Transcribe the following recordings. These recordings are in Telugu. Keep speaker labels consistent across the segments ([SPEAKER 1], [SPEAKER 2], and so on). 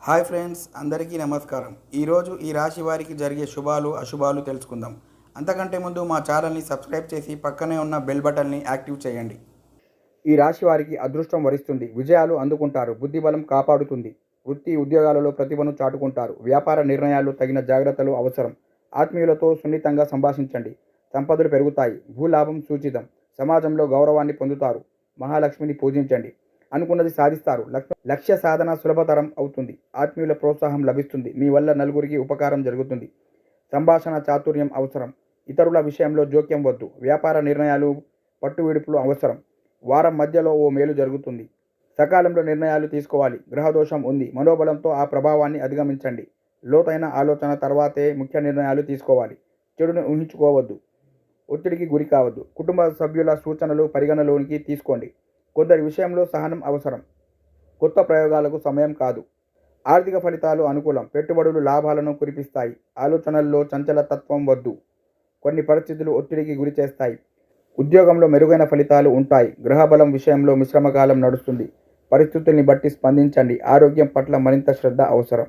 [SPEAKER 1] హాయ్ ఫ్రెండ్స్, అందరికీ నమస్కారం. ఈరోజు ఈ రాశి వారికి జరిగే శుభాలు అశుభాలు తెలుసుకుందాం. అంతకంటే ముందు మా ఛానల్ని సబ్స్క్రైబ్ చేసి పక్కనే ఉన్న బెల్ బటన్ని యాక్టివ్ చేయండి. ఈ రాశి వారికి అదృష్టం వరిస్తుంది, విజయాలు అందుకుంటారు, బుద్ధిబలం కాపాడుతుంది, వృత్తి ఉద్యోగాలలో ప్రతిభను చాటుకుంటారు, వ్యాపార నిర్ణయాలు తగిన జాగ్రత్తలు అవసరం, ఆత్మీయులతో సున్నితంగా సంభాషించండి, సంపదలు పెరుగుతాయి, భూలాభం సూచితం, సమాజంలో గౌరవాన్ని పొందుతారు, మహాలక్ష్మిని పూజించండి, అనుకున్నది సాధిస్తారు, లక్ష్య సాధన సులభతరం అవుతుంది, ఆత్మీయుల ప్రోత్సాహం లభిస్తుంది, మీ వల్ల నలుగురికి ఉపకారం జరుగుతుంది, సంభాషణ చాతుర్యం అవసరం, ఇతరుల విషయంలో జోక్యం వద్దు, వ్యాపార నిర్ణయాలు పట్టు విడుపులు అవసరం, వారం మధ్యలో ఓ మేలు జరుగుతుంది, సకాలంలో నిర్ణయాలు తీసుకోవాలి, గ్రహదోషం ఉంది, మనోబలంతో ఆ ప్రభావాన్ని అధిగమించండి, లోతైన ఆలోచన తర్వాతే ముఖ్య నిర్ణయాలు తీసుకోవాలి, చెడును ఊహించుకోవద్దు, ఒత్తిడికి గురి కావద్దు, కుటుంబ సభ్యుల సూచనలు పరిగణలోనికి తీసుకోండి, కొందరి విషయంలో సహనం అవసరం, కొత్త ప్రయోగాలకు సమయం కాదు, ఆర్థిక ఫలితాలు అనుకూలం, పెట్టుబడులు లాభాలను కురిపిస్తాయి, ఆలోచనల్లో చంచలతత్వం వద్దు, కొన్ని పరిస్థితులు ఒత్తిడికి గురి చేస్తాయి, ఉద్యోగంలో మెరుగైన ఫలితాలు ఉంటాయి, గ్రహబలం విషయంలో మిశ్రమకాలం నడుస్తుంది, పరిస్థితుల్ని బట్టి స్పందించండి, ఆరోగ్యం పట్ల మరింత శ్రద్ధ అవసరం,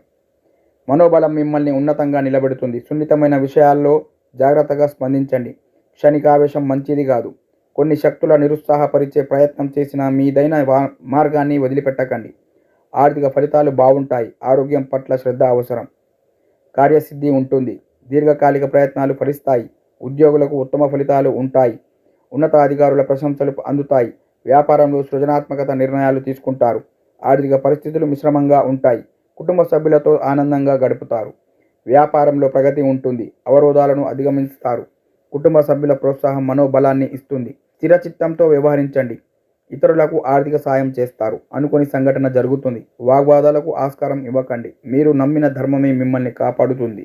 [SPEAKER 1] మనోబలం మిమ్మల్ని ఉన్నతంగా నిలబెడుతుంది, సున్నితమైన విషయాల్లో జాగ్రత్తగా స్పందించండి, క్షణికావేశం మంచిది కాదు, కొన్ని శక్తుల నిరుత్సాహపరిచే ప్రయత్నం చేసిన మీదైన మార్గాన్ని వదిలిపెట్టకండి, ఆర్థిక ఫలితాలు బాగుంటాయి, ఆరోగ్యం పట్ల శ్రద్ధ అవసరం, కార్యసిద్ధి ఉంటుంది, దీర్ఘకాలిక ప్రయత్నాలు ఫలిస్తాయి, ఉద్యోగులకు ఉత్తమ ఫలితాలు ఉంటాయి, ఉన్నతాధికారుల ప్రశంసలు అందుతాయి, వ్యాపారంలో సృజనాత్మకత నిర్ణయాలు తీసుకుంటారు, ఆర్థిక పరిస్థితులు మిశ్రమంగా ఉంటాయి, కుటుంబ సభ్యులతో ఆనందంగా గడుపుతారు, వ్యాపారంలో ప్రగతి ఉంటుంది, అవరోధాలను అధిగమిస్తారు, కుటుంబ సభ్యుల ప్రోత్సాహం మనోబలాన్ని ఇస్తుంది, స్థిరచిత్తంతో వ్యవహరించండి, ఇతరులకు ఆర్థిక సాయం చేస్తారు, అనుకోని సంఘటన జరుగుతుంది, వాగ్వాదాలకు ఆస్కారం ఇవ్వకండి, మీరు నమ్మిన ధర్మమే మిమ్మల్ని కాపాడుతుంది,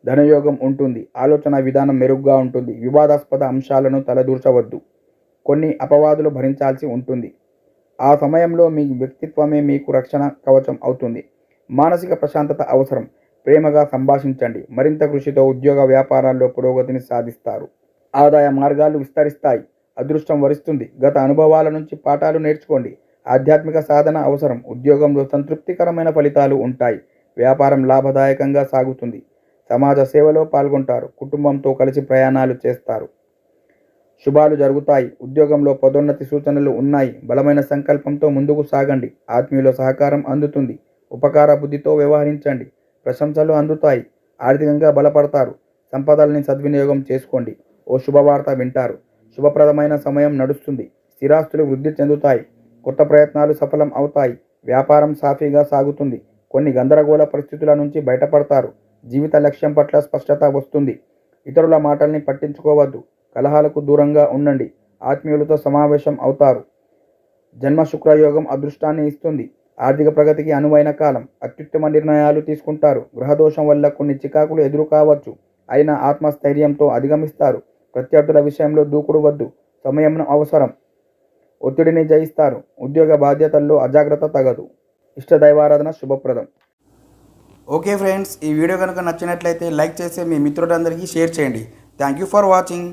[SPEAKER 1] ధనయోగం ఉంటుంది, ఆలోచన విధానం మెరుగ్గా ఉంటుంది, వివాదాస్పద అంశాలను తలదూర్చవద్దు, కొన్ని అపవాదులు భరించాల్సి ఉంటుంది, ఆ సమయంలో మీ వ్యక్తిత్వమే మీకు రక్షణ కవచం అవుతుంది, మానసిక ప్రశాంతత అవసరం, ప్రేమగా సంభాషించండి, మరింత కృషితో ఉద్యోగ వ్యాపారాల్లో పురోగతిని సాధిస్తారు, ఆదాయ మార్గాలు విస్తరిస్తాయి, అదృష్టం వరిస్తుంది, గత అనుభవాల నుంచి పాఠాలు నేర్చుకోండి, ఆధ్యాత్మిక సాధన అవసరం, ఉద్యోగంలో సంతృప్తికరమైన ఫలితాలు ఉంటాయి, వ్యాపారం లాభదాయకంగా సాగుతుంది, సమాజ సేవలో పాల్గొంటారు, కుటుంబంతో కలిసి ప్రయాణాలు చేస్తారు, శుభాలు జరుగుతాయి, ఉద్యోగంలో పదోన్నతి సూచనలు ఉన్నాయి, బలమైన సంకల్పంతో ముందుకు సాగండి, ఆత్మీయుల సహకారం అందుతుంది, ఉపకార బుద్ధితో వ్యవహరించండి, ప్రశంసలు అందుతాయి, ఆర్థికంగా బలపడతారు, సంపదల్ని సద్వినియోగం చేసుకోండి, ఓ శుభవార్త వింటారు, శుభప్రదమైన సమయం నడుస్తుంది, స్థిరాస్తులు వృద్ధి చెందుతాయి, కొత్త ప్రయత్నాలు సఫలం అవుతాయి, వ్యాపారం సాఫీగా సాగుతుంది, కొన్ని గందరగోళ పరిస్థితుల నుంచి బయటపడతారు, జీవిత లక్ష్యం పట్ల స్పష్టత వస్తుంది, ఇతరుల మాటల్ని పట్టించుకోవద్దు, కలహాలకు దూరంగా ఉండండి, ఆత్మీయులతో సమావేశం అవుతారు, జన్మ శుక్రయోగం అదృష్టాన్ని ఇస్తుంది, ఆర్థిక ప్రగతికి అనువైన కాలం, అత్యుత్తమ నిర్ణయాలు తీసుకుంటారు, గ్రహదోషం వల్ల కొన్ని చికాకులు ఎదురు కావచ్చు, అయినా ఆత్మస్థైర్యంతో అధిగమిస్తారు, ప్రత్యర్థుల విషయంలో దూకుడు వద్దు, సమయం అవసరం, ఒత్తిడిని జయిస్తారు, ఉద్యోగ బాధ్యతల్లో అజాగ్రత్త తగదు, ఇష్టదైవారాధన శుభప్రదం. ఓకే ఫ్రెండ్స్, ఈ వీడియో కనుక నచ్చినట్లయితే లైక్ చేసి మీ మిత్రులందరికీ షేర్ చేయండి. Thank you for watching.